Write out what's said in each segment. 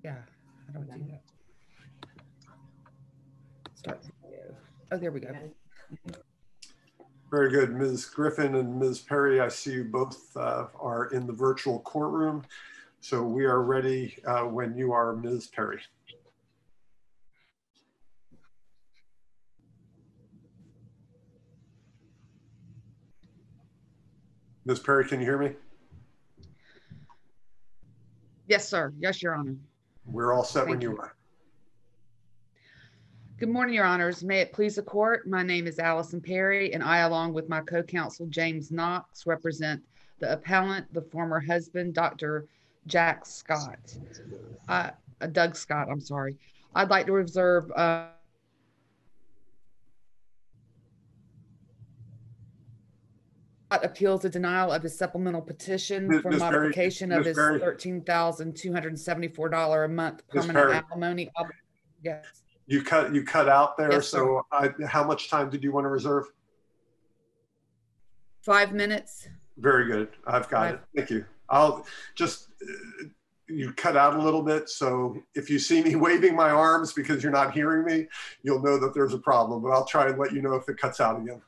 Yeah, how do I do that? Start video. Oh, there we go. Very good. Ms. Griffin and Ms. Perry, I see you both are in the virtual courtroom. So we are ready when you are, Ms. Perry. Ms. Perry, can you hear me? Yes, sir. Yes, Your Honor. We're all set when you are. Good morning, Your Honors. May it please the court. My name is Allison Perry, and I, along with my co-counsel James Knox, represent the appellant, the former husband, Dr. Jack Scott, Doug Scott. I'm sorry. I'd like to reserve appeals the denial of his supplemental petition for modification of his $13,274 a month permanent alimony. Yes. You cut out there. Yes, so how much time did you want to reserve? 5 minutes. Very good. I've got it. Thank you. I'll just, you cut out a little bit. So if you see me waving my arms because you're not hearing me, you'll know that there's a problem, but I'll try and let you know if it cuts out again.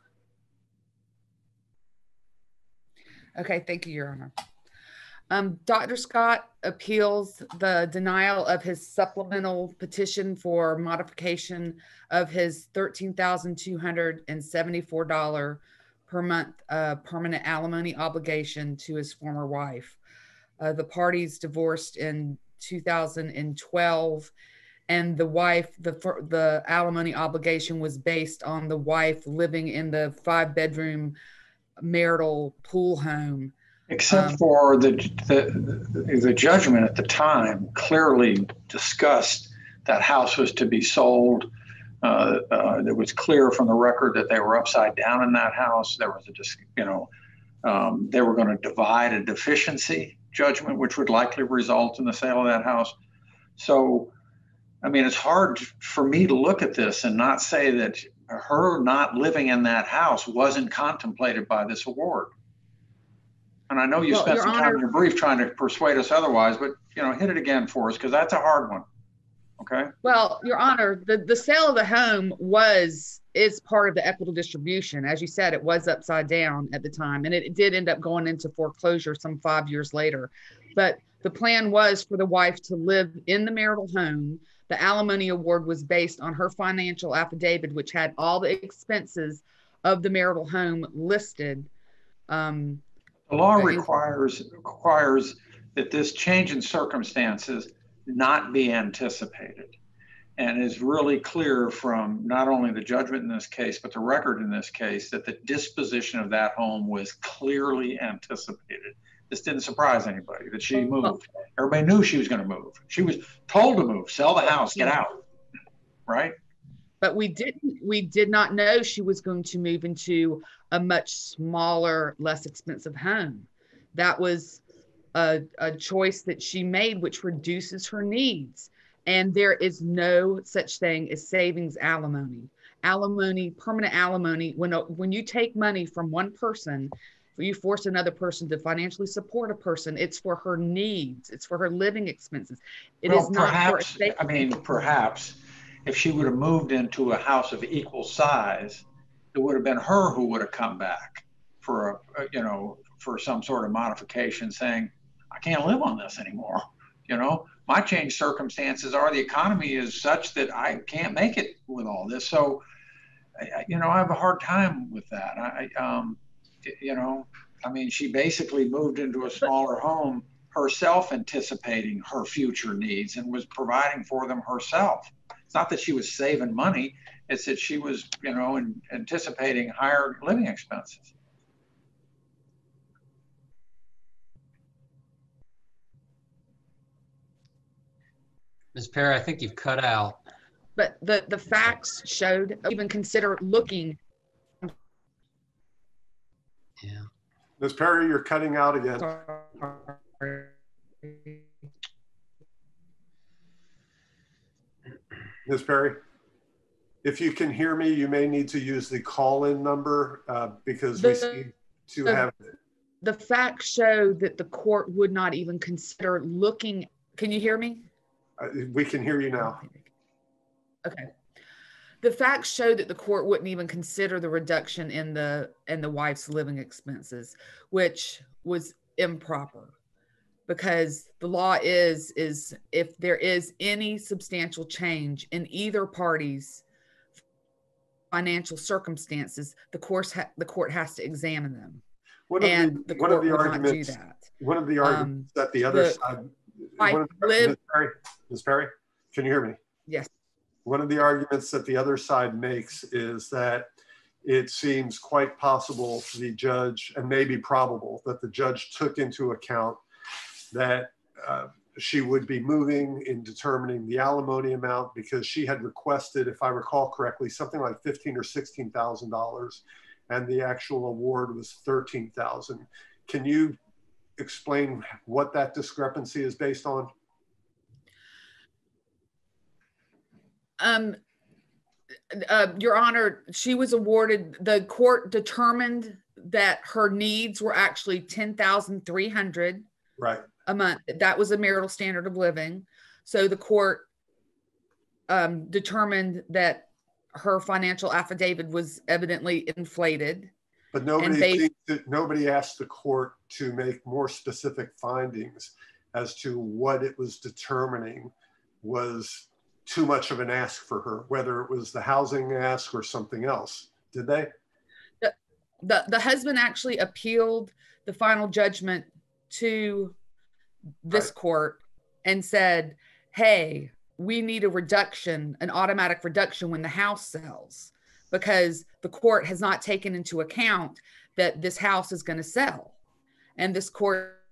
Okay, thank you, Your Honor. Dr. Scott appeals the denial of his supplemental petition for modification of his $13,274 per month permanent alimony obligation to his former wife. The parties divorced in 2012, and the alimony obligation was based on the wife living in the 5-bedroom marital pool home. Except for the judgment at the time clearly discussed that house was to be sold. It was clear from the record that they were upside down in that house. There was they were going to divide a deficiency judgment, which would likely result in the sale of that house. So, I mean, it's hard for me to look at this and not say that her not living in that house wasn't contemplated by this award. And I know you spent some time in your brief trying to persuade us otherwise, but hit it again for us, because that's a hard one. Okay. Well, Your Honor, the sale of the home is part of the equitable distribution. As you said, it was upside down at the time, and it did end up going into foreclosure some 5 years later. But the plan was for the wife to live in the marital home. The alimony award was based on her financial affidavit, which had all the expenses of the marital home listed. The law requires that this change in circumstances not be anticipated, and is really clear from not only the judgment in this case, but the record in this case, that the disposition of that home was clearly anticipated. This didn't surprise anybody that she moved. Everybody knew she was going to move. She was told to move, sell the house, get out, right? But we did not know she was going to move into a much smaller, less expensive home. That was a choice that she made, which reduces her needs. And there is no such thing as savings alimony. Alimony, permanent alimony, when you take money from one person, you force another person to financially support a person, it's for her needs. It's for her living expenses. It is not perhaps, perhaps if she would have moved into a house of equal size, it would have been her who would have come back for for some sort of modification, saying, I can't live on this anymore. My changed circumstances are the economy is such that I can't make it with all this. So, I have a hard time with that. She basically moved into a smaller home herself, anticipating her future needs, and was providing for them herself. It's not that she was saving money. It's that she was, anticipating higher living expenses. Ms. Perry, I think you've cut out. But the facts showed, even consider looking. Yeah. Ms. Perry, you're cutting out again. Sorry. Ms. Perry, if you can hear me, you may need to use the call-in number because we seem to have. The facts show that the court would not even consider looking. Can you hear me? We can hear you now. Okay. The facts show that the court wouldn't even consider the reduction in the wife's living expenses, which was improper, because the law is if there is any substantial change in either party's financial circumstances, the court has to examine them. One of the arguments that the other side, Ms. Perry, can you hear me? Yes. One of the arguments that the other side makes is that it seems quite possible the judge, and maybe probable, that the judge took into account that she would be moving in determining the alimony amount, because she had requested, if I recall correctly, something like $15,000 or $16,000, and the actual award was $13,000. Can you explain what that discrepancy is based on? Your Honor, she was awarded, the court determined that her needs were actually $10,300 a month. That was a marital standard of living. So the court determined that her financial affidavit was evidently inflated. But nobody asked the court to make more specific findings as to what it was determining was too much of an ask for her, whether it was the housing ask or something else. Did they? The husband actually appealed the final judgment to this court and said, hey, we need a reduction, an automatic reduction when the house sells, because the court has not taken into account that this house is going to sell. And this court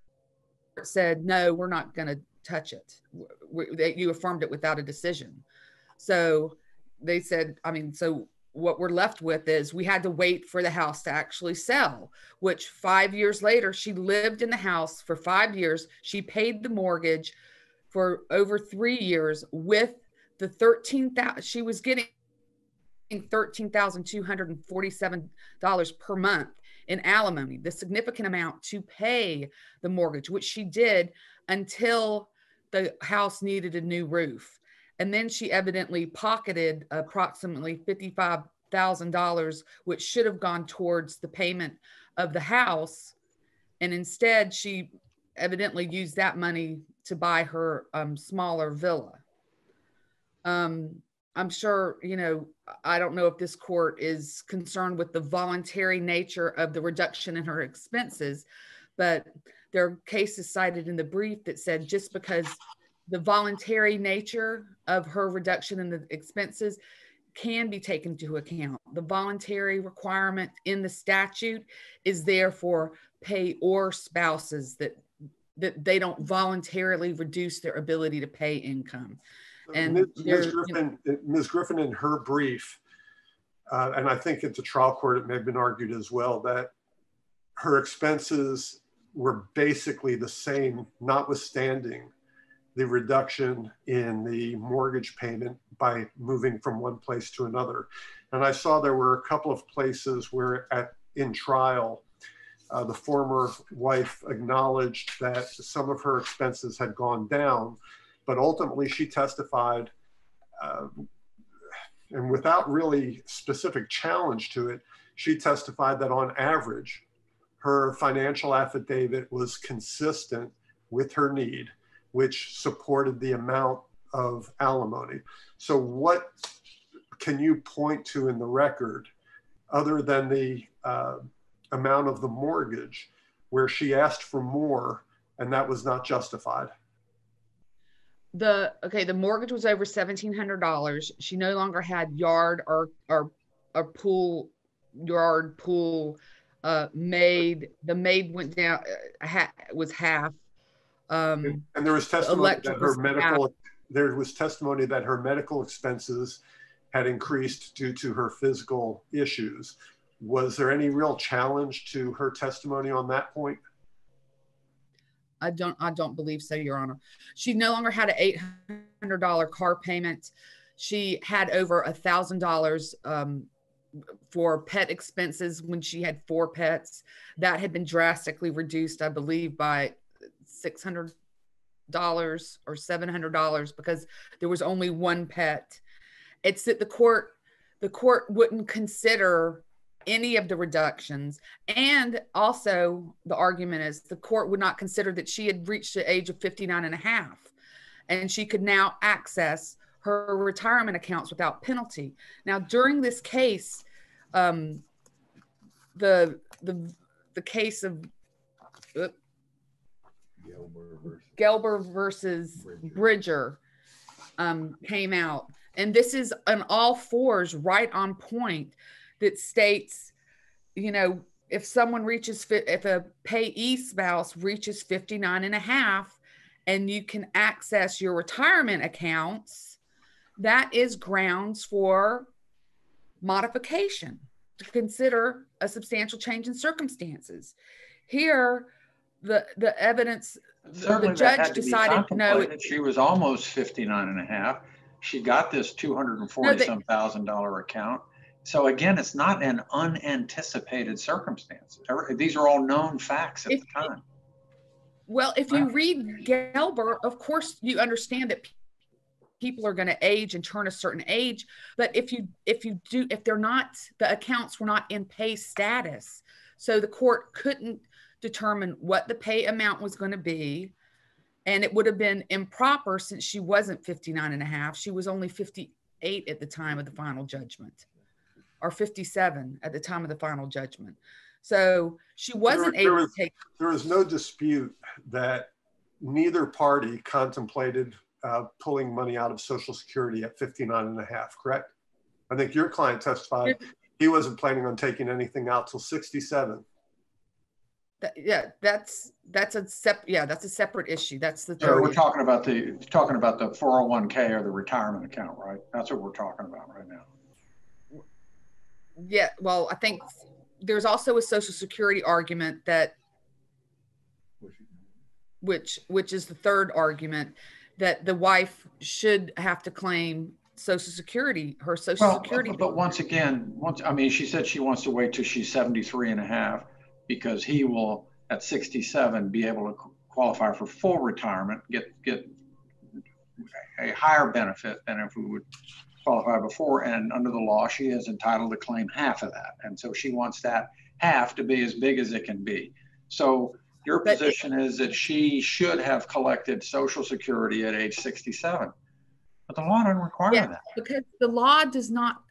said, no, we're not going to touch it. You affirmed it without a decision. So they said, so what we're left with is we had to wait for the house to actually sell, which 5 years later, she lived in the house for 5 years. She paid the mortgage for over 3 years with the $13,000. She was getting $13,247 per month in alimony, the significant amount to pay the mortgage, which she did until the house needed a new roof. And then she evidently pocketed approximately $55,000, which should have gone towards the payment of the house. And instead, she evidently used that money to buy her smaller villa. I'm sure, I don't know if this court is concerned with the voluntary nature of the reduction in her expenses, but there are cases cited in the brief that said just because the voluntary nature of her reduction in the expenses can be taken into account. The voluntary requirement in the statute is there for pay-or spouses that they don't voluntarily reduce their ability to pay income. And Ms. Griffin, in her brief, and I think at the trial court it may have been argued as well, that her expenses were basically the same, notwithstanding the reduction in the mortgage payment by moving from one place to another. And I saw there were a couple of places where in trial, the former wife acknowledged that some of her expenses had gone down, but ultimately she testified, and without really specific challenge to it, she testified that on average, her financial affidavit was consistent with her need, which supported the amount of alimony. So what can you point to in the record, other than the amount of the mortgage, where she asked for more and that was not justified? The mortgage was over $1,700. She no longer had yard or pool maid. The maid went down, was half. And there was testimony that her medical expenses had increased due to her physical issues. Was there any real challenge to her testimony on that point? I don't believe so, Your Honor. She no longer had an $800 car payment. She had over $1,000 for pet expenses when she had 4 pets. That had been drastically reduced, I believe, by $600 or $700 because there was only one pet. It's that the court wouldn't consider any of the reductions. And also the argument is the court would not consider that she had reached the age of 59 and a half and she could now access her retirement accounts without penalty. Now, during this case, the case of Gelber versus Bridger came out. And this is on all fours, right on point, that states, you know, if someone reaches, if a payee spouse reaches 59 and a half and you can access your retirement accounts, that is grounds for modification to consider a substantial change in circumstances. Here, the evidence, Certainly the judge decided no. She was almost 59 and a half. She got this $240,000 account. So again, it's not an unanticipated circumstance. These are all known facts at the time. Well, if you read Gelber, of course, you understand that people are going to age and turn a certain age. But if they're not, the accounts were not in pay status. So the court couldn't determine what the pay amount was going to be. And it would have been improper since she wasn't 59 and a half. She was only 58 at the time of the final judgment, or 57 at the time of the final judgment. So she wasn't able to take. There was no dispute that neither party contemplated pulling money out of Social Security at 59 and a half, correct? I think your client testified he wasn't planning on taking anything out till 67. That's a separate issue. That's the third. We're talking about the 401k or the retirement account, right? That's what we're talking about right now. Yeah, well, I think there's also a Social Security argument that, which is the third argument, that the wife should have to claim Social Security, her Social Security. But once again, she said she wants to wait till she's 73 and a half because he will, at 67, be able to qualify for full retirement, get a higher benefit than if we would qualify before. And under the law, she is entitled to claim half of that. And so she wants that half to be as big as it can be. So your position is that she should have collected Social Security at age 67. But the law doesn't require that. Because the law does not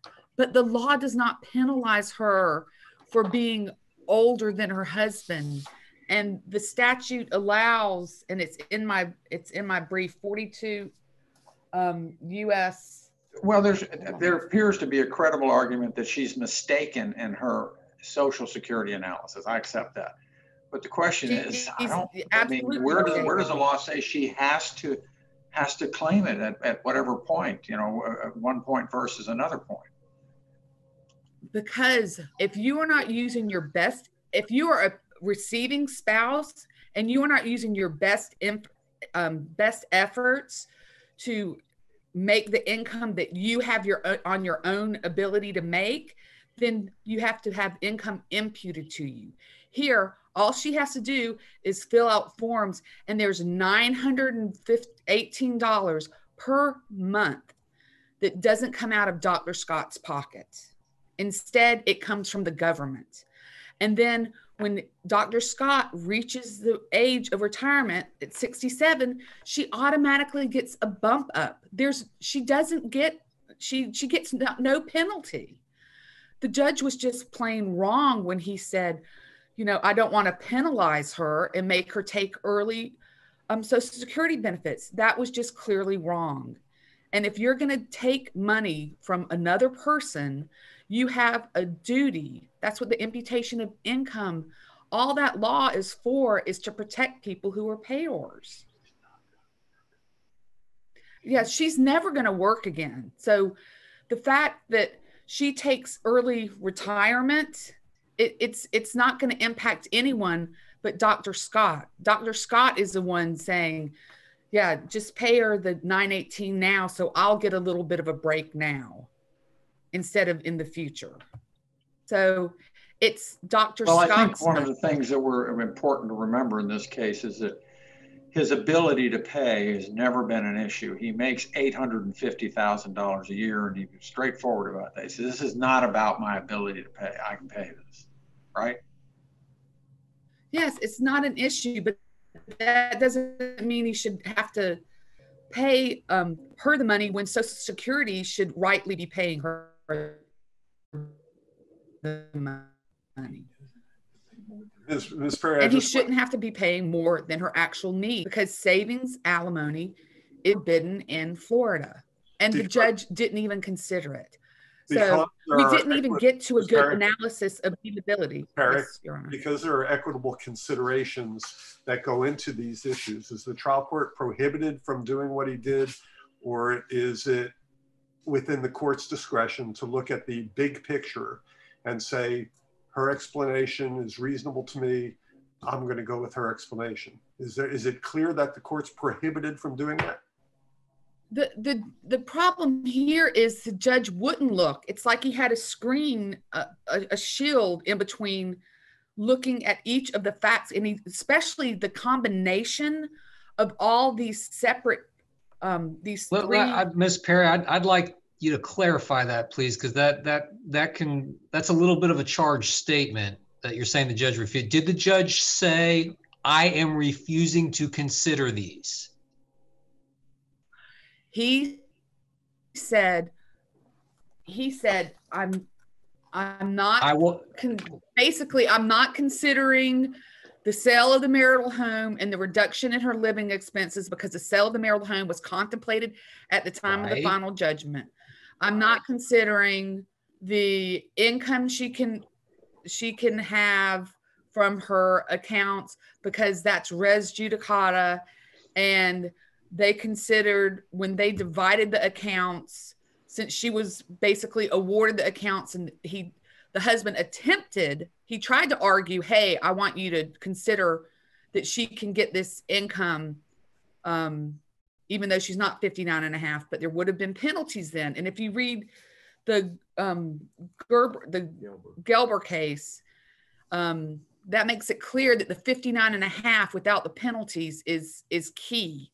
penalize her for being older than her husband. And the statute allows, and it's in my brief, 42 U.S. Well, there appears to be a credible argument that she's mistaken in her Social Security analysis. I accept that. But the question is, where does the law say she has to claim it at whatever point, at one point versus another point? Because if you are not using your best, if you are a receiving spouse and you are not using your best efforts to make the income that you have on your own ability to make, then you have to have income imputed to you. Here, all she has to do is fill out forms, and there's $918 per month that doesn't come out of Dr. Scott's pocket. Instead, it comes from the government. And then when Dr. Scott reaches the age of retirement at 67, she automatically gets a bump up. She gets no penalty. The judge was just plain wrong when he said, I don't want to penalize her and make her take early Social Security benefits. That was just clearly wrong. And if you're going to take money from another person, you have a duty. That's what the imputation of income, all that law is for, is to protect people who are payors. Yeah, she's never going to work again. So the fact that she takes early retirement, it's not going to impact anyone but Dr. Scott. Dr. Scott is the one saying, yeah, just pay her the $918 now, so I'll get a little bit of a break now instead of in the future. So it's Dr. Scott's. I think one of the things that were important to remember in this case is that his ability to pay has never been an issue. He makes $850,000 a year, and he was straightforward about that. He says, this is not about my ability to pay. I can pay this, right? Yes, it's not an issue, but that doesn't mean he should have to pay her the money when Social Security should rightly be paying her the money. Ms. Perry, and he shouldn't have to be paying more than her actual need, because savings alimony is forbidden in Florida, and the judge didn't even consider it. So we didn't even get to a good analysis of feasibility. Yes, Your Honor. Because there are equitable considerations that go into these issues. Is the trial court prohibited from doing what he did, or is it within the court's discretion to look at the big picture and say, her explanation is reasonable to me, I'm going to go with her explanation? Is it clear that the court's prohibited from doing that? The problem here is the judge wouldn't look. It's like he had a screen, a shield in between looking at each of the facts, and especially the combination of all these separate, these three. Ms. Perry, I'd like you to clarify that, please, because that's a little bit of a charged statement that you're saying the judge refused. Did the judge say, I am refusing to consider these? He said, I'm not, basically, I'm not considering the sale of the marital home and the reduction in her living expenses, because the sale of the marital home was contemplated at the time of the final judgment. I'm not considering the income she can have from her accounts, because that's res judicata, and they considered, when they divided the accounts, since she was basically awarded the accounts, and the husband he tried to argue, hey, I want you to consider that she can get this income, even though she's not 59 and a half, but there would have been penalties then. And if you read the Gelber case, that makes it clear that the 59 and a half without the penalties is key.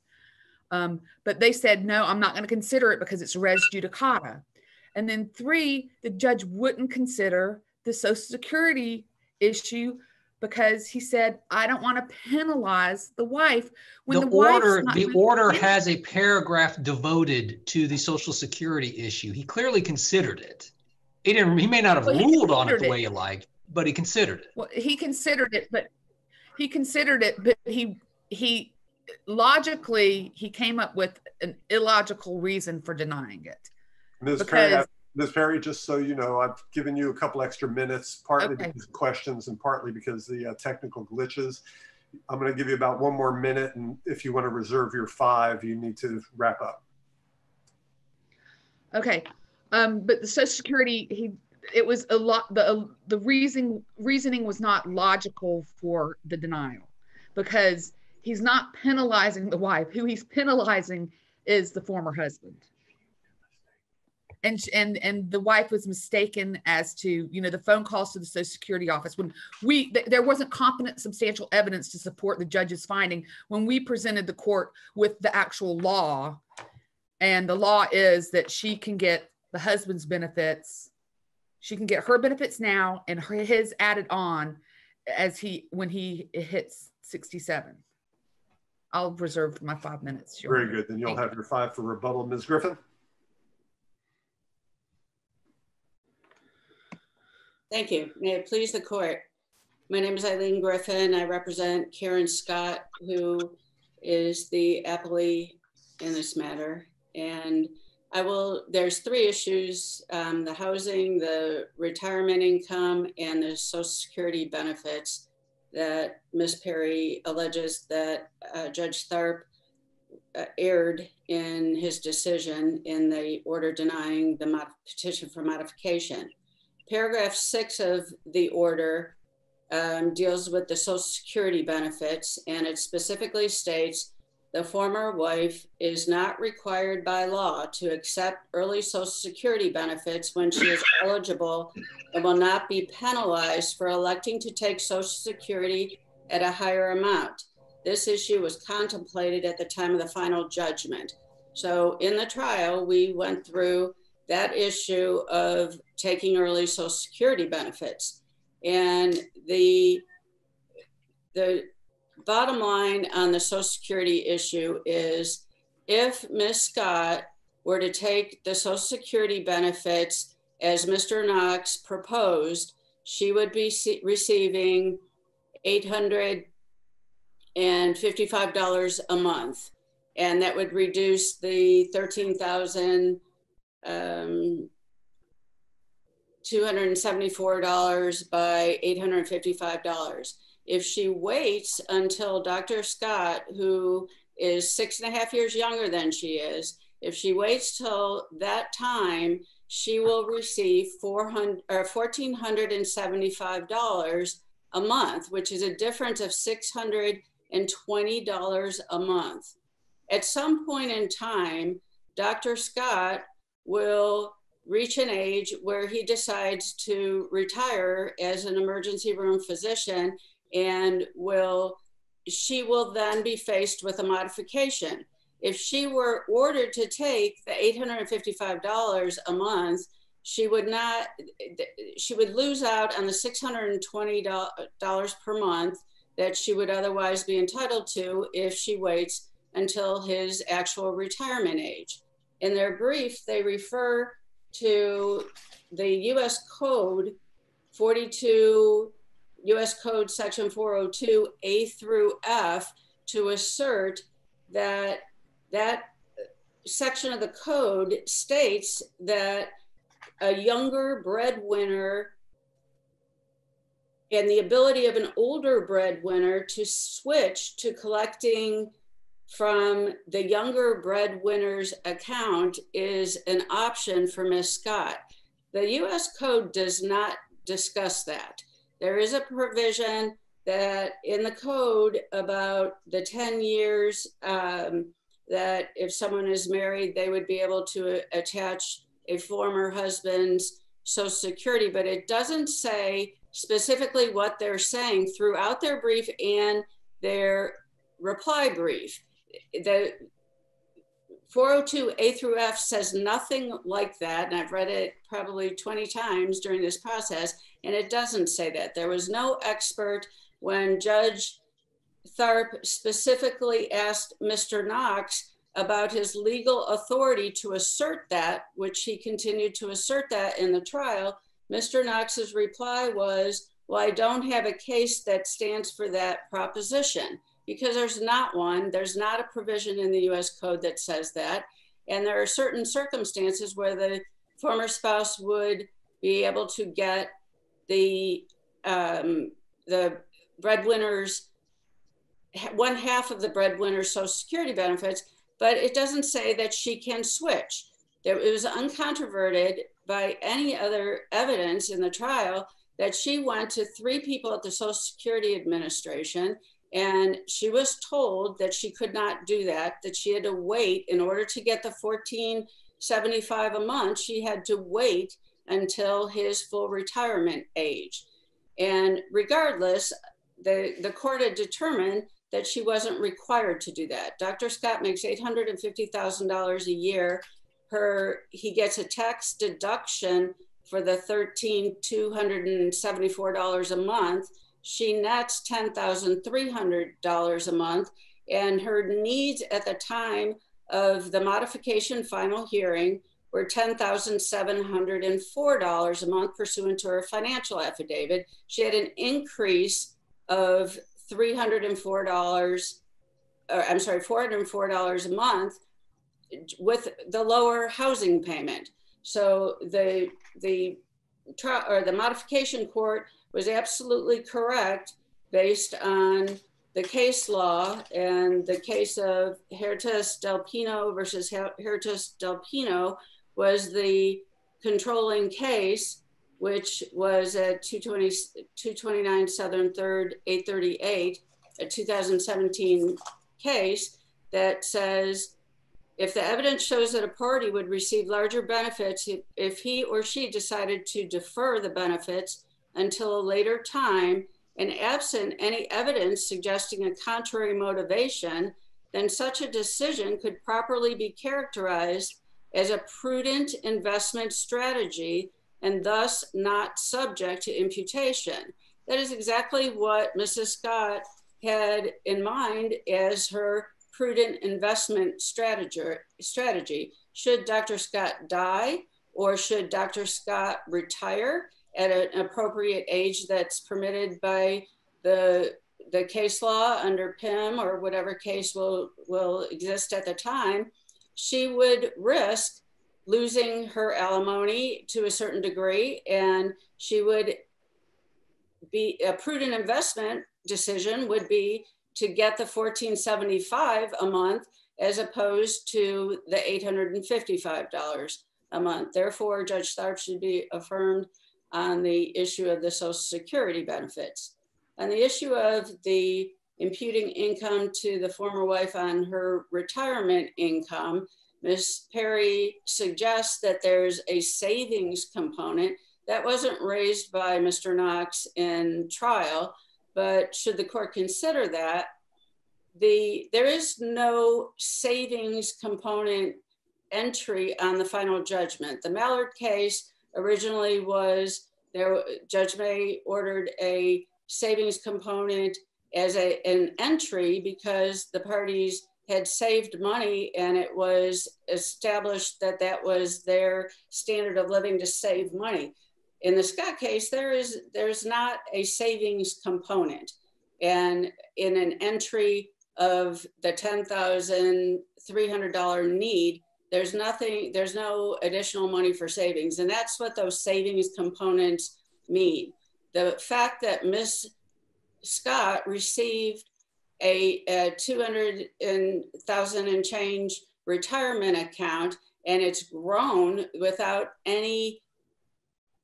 But they said, no, I'm not going to consider it because it's res judicata. And then 3, the judge wouldn't consider the Social Security issue, because he said, I don't want to penalize the wife. When the order has a paragraph devoted to the Social Security issue. He clearly considered it. He may not have ruled on it the way you liked, but he considered it. Well, he considered it, but he logically, he came up with an illogical reason for denying it. Ms. Perry, just so you know, I've given you a couple extra minutes, partly because of questions and partly because the technical glitches. I'm going to give you about 1 more minute, and if you want to reserve your 5, you need to wrap up. Okay, but the Social Security, it was a lot. The reasoning was not logical for the denial, because he's not penalizing the wife. Who he's penalizing is the former husband. And the wife was mistaken as to, the phone calls to the Social Security office. When there wasn't competent, substantial evidence to support the judge's finding. When we presented the court with the actual law, and the law is that she can get the husband's benefits. She can get her benefits now and his added on when he hits 67. I'll reserve my 5 minutes. Very good. Then you'll have your 5 for rebuttal. Ms. Griffin. Thank you. May it please the court. My name is Eileen Griffin. I represent Karen Scott, who is the appellee in this matter. And there's 3 issues, the housing, the retirement income, and the Social Security benefits that Ms. Perry alleges that Judge Tharp erred in his decision in the order denying the petition for modification. Paragraph 6 of the order deals with the Social Security benefits, and it specifically states the former wife is not required by law to accept early Social Security benefits when she is eligible, and will not be penalized for electing to take Social Security at a higher amount. this issue was contemplated at the time of the final judgment. So in the trial, we went through that issue of taking early Social Security benefits. And the bottom line on the Social Security issue is, if Ms. Scott were to take the Social Security benefits as Mr. Knox proposed, she would be receiving $855 a month. And that would reduce the $13,274 by $855. If she waits until Dr. Scott, who is 6.5 years younger than she is, if she waits till that time, she will receive $1,475 a month, which is a difference of $620 a month. At some point in time, Dr. Scott will reach an age where he decides to retire as an emergency room physician, and she will then be faced with a modification. If she were ordered to take the $855 a month, she would lose out on the $620 per month that she would otherwise be entitled to if she waits until his actual retirement age. In their brief, they refer to the U.S. Code 42, U.S. Code section 402 A through F to assert that that section of the code states that a younger breadwinner and the ability of an older breadwinner to switch to collecting from the younger breadwinner's account is an option for Ms. Scott. The U.S. Code does not discuss that. There is a provision that in the code about the 10 years that if someone is married, they would be able to attach a former husband's Social Security, but it doesn't say specifically what they're saying throughout their brief and their reply brief. The 402 A through F says nothing like that, and I've read it probably 20 times during this process, and it doesn't say that. There was no expert when Judge Tharp specifically asked Mr. Knox about his legal authority to assert that, which he continued to assert that in the trial. Mr. Knox's reply was, well, I don't have a case that stands for that proposition, because there's not one. There's not a provision in the U.S. Code that says that. And there are certain circumstances where the former spouse would be able to get the breadwinner's, one half of the breadwinner's Social Security benefits, but it doesn't say that she can switch. It was uncontroverted by any other evidence in the trial that she went to 3 people at the Social Security Administration, and she was told that she could not do that, that she had to wait in order to get the $1,475 a month. She had to wait until his full retirement age. And regardless, the court had determined that she wasn't required to do that. Dr. Scott makes $850,000 a year. He gets a tax deduction for the $13,274 a month. She nets $10,300 a month, and her needs at the time of the modification final hearing were $10,704 a month pursuant to her financial affidavit. She had an increase of $404 a month with the lower housing payment. So the modification court was absolutely correct based on the case law, and the case of Hertas Del Pino versus Hertas Del Pino was the controlling case, which was at 229 Southern 3rd 838, a 2017 case that says, if the evidence shows that a party would receive larger benefits if he or she decided to defer the benefits until a later time, and absent any evidence suggesting a contrary motivation, then such a decision could properly be characterized as a prudent investment strategy and thus not subject to imputation. That is exactly what Mrs. Scott had in mind as her prudent investment strategy. Should Dr. Scott die, or should Dr. Scott retire at an appropriate age that's permitted by the case law under PIM or whatever case will exist at the time, she would risk losing her alimony to a certain degree, and she would be a prudent investment decision would be to get the $1,475 a month as opposed to the $855 a month. Therefore, Judge Tharp should be affirmed on the issue of the Social Security benefits. On the issue of the imputing income to the former wife on her retirement income, Ms. Perry suggests that there's a savings component that wasn't raised by Mr. Knox in trial, but should the court consider that, there is no savings component entry on the final judgment. The Mallard case originally was, Judge May ordered a savings component as an entry because the parties had saved money and it was established that that was their standard of living to save money. In the Scott case, there's not a savings component. And in an entry of the $10,300 need, there's no additional money for savings. And that's what those savings components mean. The fact that Ms. Scott received a $200,000 and change retirement account, and it's grown without any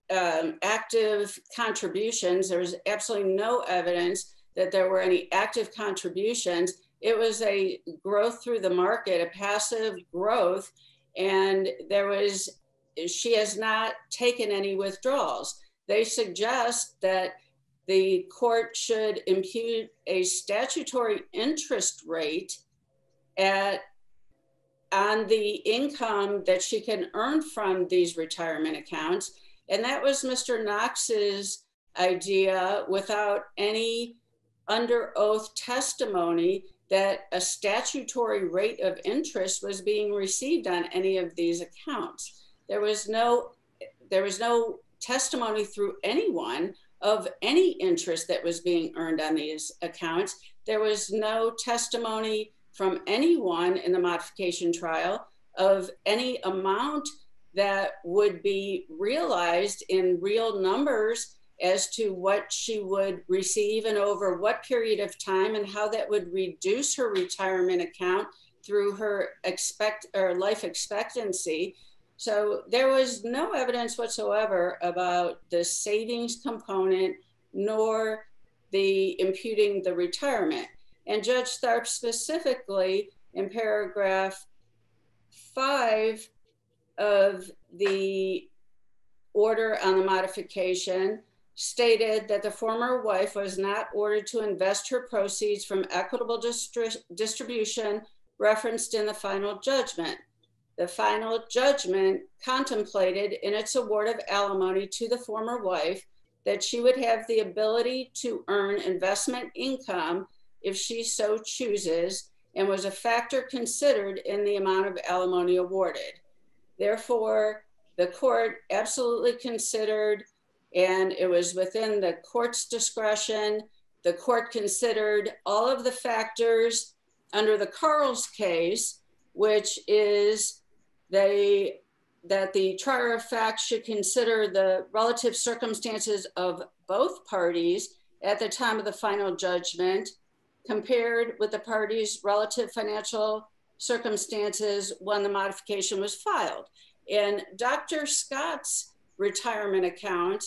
active contributions. There's absolutely no evidence that there were any active contributions. It was a growth through the market, a passive growth, and she has not taken any withdrawals. They suggest that the court should impute a statutory interest rate on the income that she can earn from these retirement accounts. And that was Mr. Knox's idea without any under oath testimony that a statutory rate of interest was being received on any of these accounts. There was no testimony through anyone of any interest that was being earned on these accounts. There was no testimony from anyone in the modification trial of any amount that would be realized in real numbers as to what she would receive and over what period of time, and how that would reduce her retirement account through her life expectancy. So there was no evidence whatsoever about the savings component nor the imputing the retirement. And Judge Tharp specifically in paragraph 5 of the order on the modification stated that the former wife was not ordered to invest her proceeds from equitable distribution referenced in the final judgment. The final judgment contemplated in its award of alimony to the former wife that she would have the ability to earn investment income if she so chooses, and was a factor considered in the amount of alimony awarded. Therefore, the court absolutely considered, and it was within the court's discretion, the court considered all of the factors under the Carls case, which is that the trier of fact should consider the relative circumstances of both parties at the time of the final judgment, compared with the parties' relative financial circumstances when the modification was filed. And Dr. Scott's retirement account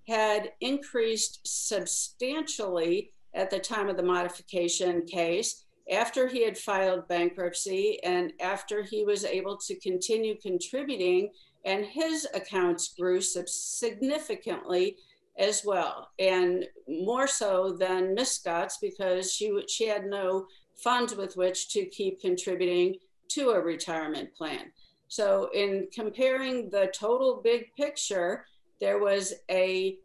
had increased substantially at the time of the modification case, after he had filed bankruptcy and after he was able to continue contributing, and his accounts grew significantly as well, and more so than Miss Scott's, because she had no funds with which to keep contributing to a retirement plan. So in comparing the total big picture, there was a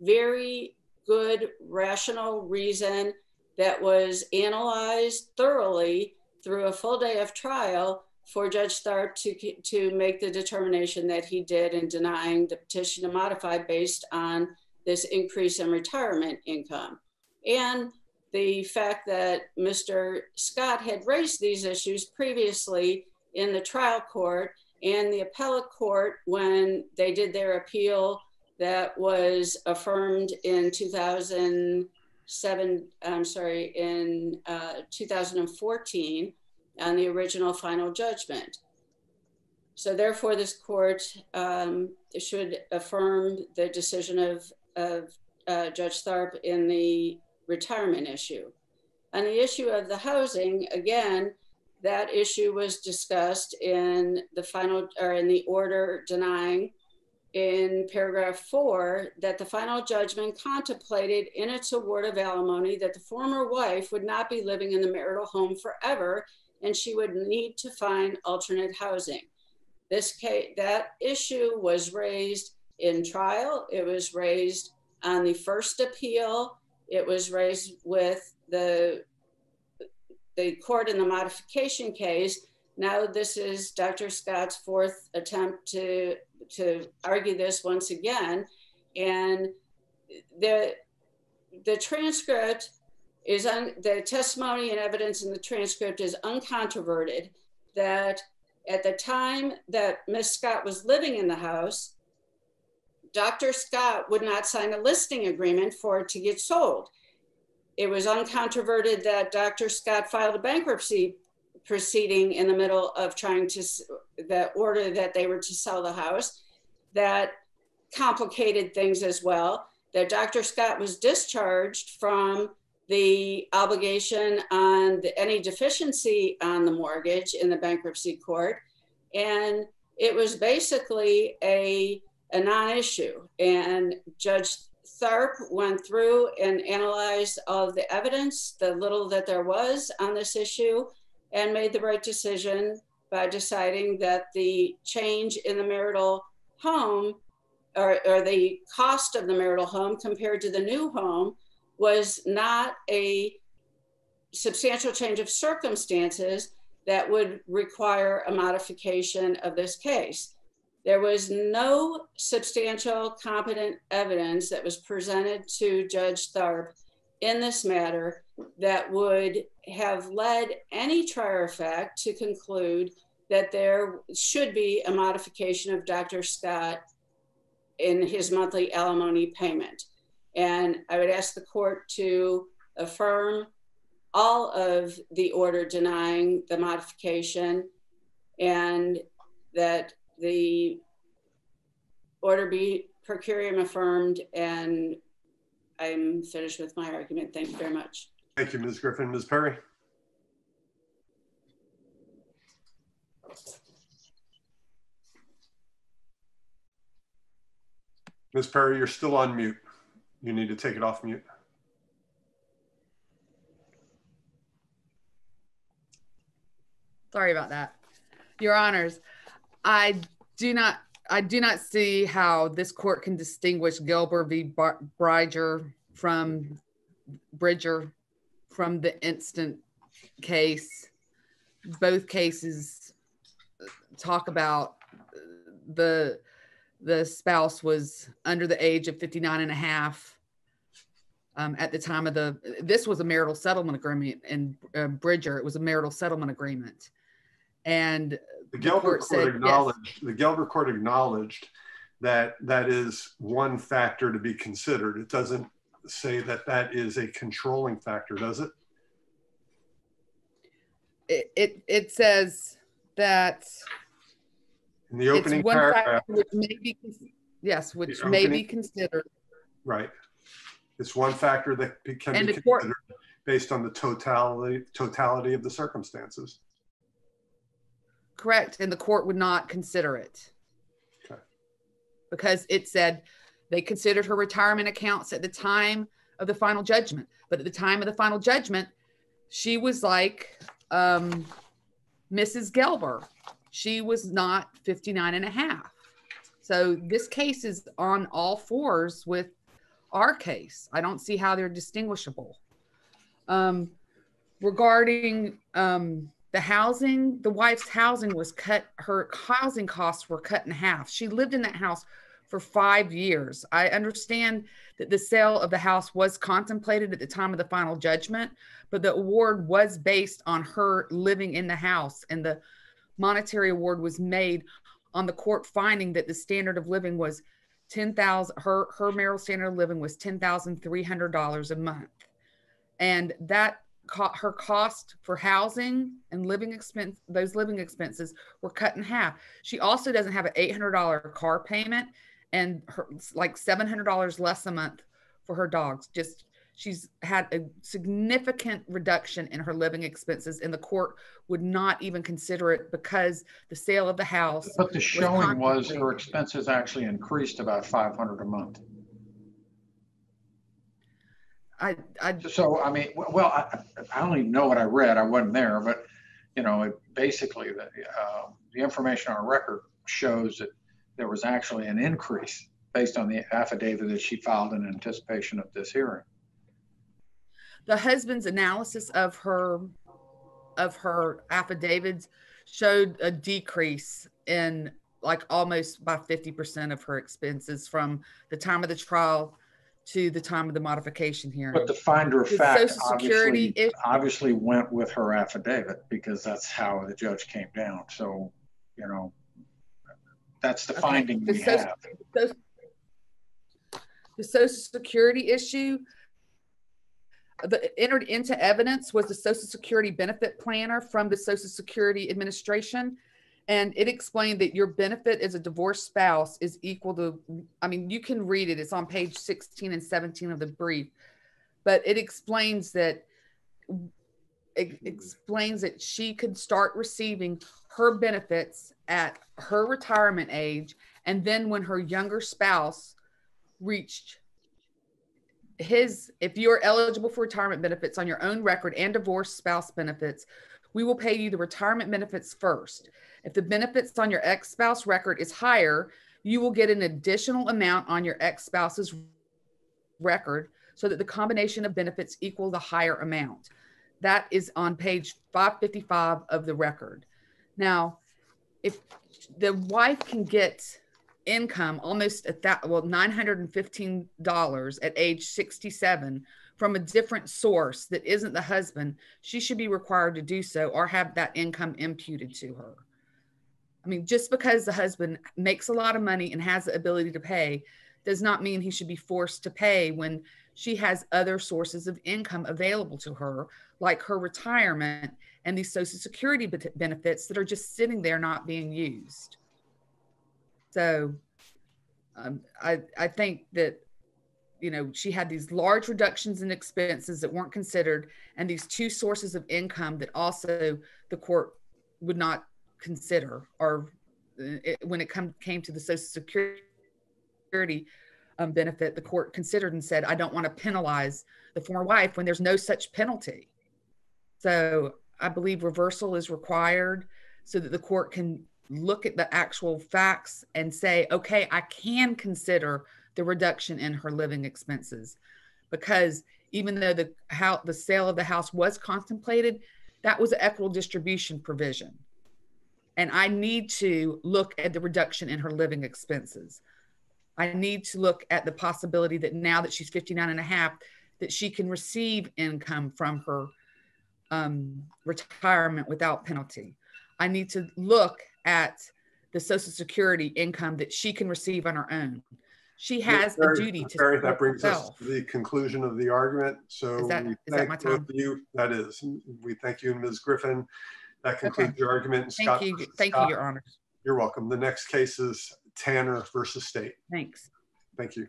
very good rational reason that was analyzed thoroughly through a full day of trial for Judge Tharp to make the determination that he did in denying the petition to modify based on this increase in retirement income. And the fact that Mr. Scott had raised these issues previously in the trial court and the appellate court when they did their appeal that was affirmed in 2014 on the original final judgment. So therefore, this court should affirm the decision of Judge Tharp in the retirement issue. On the issue of the housing, again, that issue was discussed in the final, or in the order denying in paragraph 4 that the final judgment contemplated in its award of alimony that the former wife would not be living in the marital home forever and she would need to find alternate housing. That issue was raised in trial. It was raised on the first appeal. It was raised with the court in the modification case. Now this is Dr. Scott's fourth attempt to argue this once again. And the transcript is the testimony and evidence in the transcript is uncontroverted that at the time that Ms. Scott was living in the house, Dr. Scott would not sign a listing agreement for it to get sold. It was uncontroverted that Dr. Scott filed a bankruptcy proceeding in the middle of trying to, the order that they were to sell the house. That complicated things as well, that Dr. Scott was discharged from the obligation on any deficiency on the mortgage in the bankruptcy court. And it was basically a non-issue. And Judge Tharp went through and analyzed all of the evidence, the little that there was on this issue, and made the right decision by deciding that the change in the marital home or the cost of the marital home compared to the new home was not a substantial change of circumstances that would require a modification of this case. There was no substantial competent evidence that was presented to Judge Tharp in this matter that would have led any trier of fact to conclude that there should be a modification of Dr. Scott in his monthly alimony payment. And I would ask the court to affirm all of the order denying the modification and that the order be per curiam affirmed. And I'm finished with my argument. Thank you very much. Thank you, Ms. Griffin. Ms. Perry? Ms. Perry, you're still on mute. You need to take it off mute. Sorry about that. Your Honors, I do not see how this court can distinguish Gilbert v. Bridger from the instant case. Both cases talk about the spouse was under the age of 59 and a half at the time of this was a marital settlement agreement, and Bridger, it was a marital settlement agreement. And the Gilbert court acknowledged that that is one factor to be considered. It doesn't say that that is a controlling factor, does it? It says that in the opening paragraph, which may be, yes, which may be considered. Right. It's one factor that can be considered based on the totality of the circumstances. Correct. And the court would not consider it. Okay. Because it said They considered her retirement accounts at the time of the final judgment. But at the time of the final judgment, she was like Mrs. Gelber. She was not 59 and a half. So this case is on all fours with our case. I don't see how they're distinguishable. Regarding the housing, the wife's housing was cut. Her housing costs were cut in half. She lived in that house for 5 years. I understand that the sale of the house was contemplated at the time of the final judgment, but the award was based on her living in the house, and the monetary award was made on the court finding that the standard of living was $10,000. Her marital standard of living was $10,300 a month, and that her cost for housing and living expense, those living expenses were cut in half. She also doesn't have an $800 car payment and her like $700 less a month for her dogs. Just she's had a significant reduction in her living expenses, and the court would not even consider it because the sale of the house. But the showing was her expenses actually increased about $500 a month. So, I mean, well, I don't even know what I read. I wasn't there, but, you know, basically the information on record shows that there was actually an increase based on the affidavit that she filed in anticipation of this hearing. The husband's analysis of her affidavits showed a decrease in like almost by 50% of her expenses from the time of the trial to the time of the modification hearing. But the finder of fact obviously went with her affidavit because that's how the judge came down. So, you know, that's the finding we have. The Social Security issue entered into evidence was the Social Security benefit planner from the Social Security Administration. And it explained that your benefit as a divorced spouse is equal to, I mean, you can read it. It's on page 16 and 17 of the brief, but it explains that she could start receiving her benefits at her retirement age. And then when her younger spouse reached if you're eligible for retirement benefits on your own record and divorced spouse benefits, we will pay you the retirement benefits first. If the benefits on your ex-spouse record is higher, you will get an additional amount on your ex-spouse's record so that the combination of benefits equal the higher amount. That is on page 555 of the record. Now, if the wife can get income almost $915 at age 67 from a different source that isn't the husband, she should be required to do so or have that income imputed to her. I mean, just because the husband makes a lot of money and has the ability to pay does not mean he should be forced to pay when she has other sources of income available to her, like her retirement and these Social Security benefits that are just sitting there not being used. So I think that, you know, she had these large reductions in expenses that weren't considered, and these two sources of income that also the court would not consider, or when it came to the Social Security benefit, the court considered and said, I don't want to penalize the former wife when there's no such penalty. So I believe reversal is required so that the court can look at the actual facts and say, okay, I can consider the reduction in her living expenses, because even though the sale of the house was contemplated, that was an equitable distribution provision. And I need to look at the reduction in her living expenses. I need to look at the possibility that now that she's 59 and a half, that she can receive income from her retirement without penalty. I need to look at the Social Security income that she can receive on her own. She has a duty to support that brings herself. us to the conclusion of the argument. So is that my time? That is. We thank you, Ms. Griffin. That concludes your argument. Thank you, Your Honor. You're welcome. The next case is Tanner versus State. Thanks. Thank you.